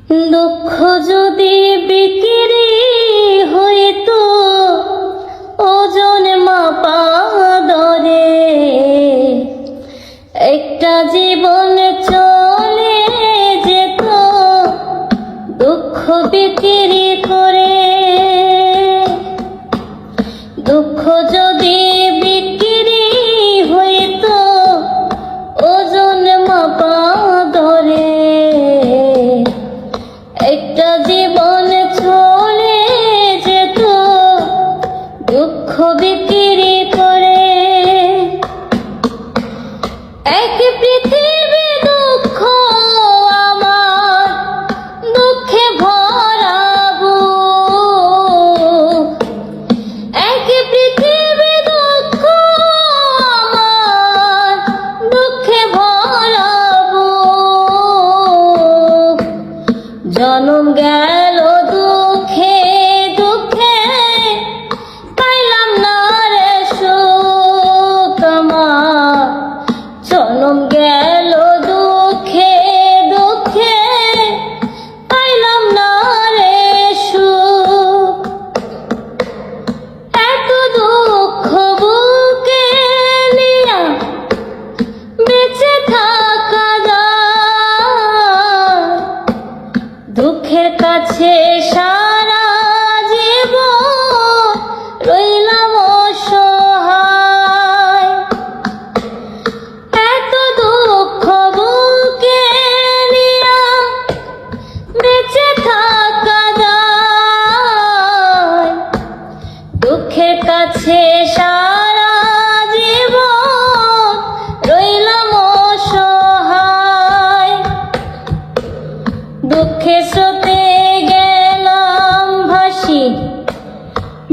দুঃখ যদি বিক্রি হইতো ওজন মাপা দরে, একটা জীবন চলে যেত দুঃখ বিক্রি করে। দুঃখ যদি বিক্রি হইতো ওজন মাপা দরে, একটা জীবন চলে যেত দুঃখ বিক্রি করে। এক পৃথিবী দুঃখ আমার, দুঃখে ভরা বুক। এক পৃথিবী দুঃখ আমার, দুঃখে ভরা বুক। জনম গেল দুঃখে দুঃখে, পাইলাম না রে সুখ আমার। জনম গেল দুঃখে দুঃখে, পাইলাম না রে সুখ। এত দুঃখ বুকে নিয়া বেঁচে থাকা যায়, দুঃখের কাছে সারা জীবন রইলাম অসহায়। এত দুঃখ বুকে নিয়া বেঁচে থাকা যায়, দুঃখের কাছে সারা জীবন রইলাম অসহায়। দুঃখে স্রোতে গেলাম ভাসি,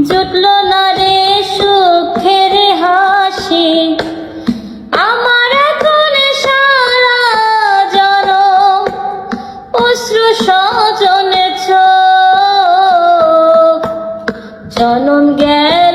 জুটল না রে সুখের হাসি। আমার এখন সারা জনম অশ্রু সজনে চোখ। জনম গেল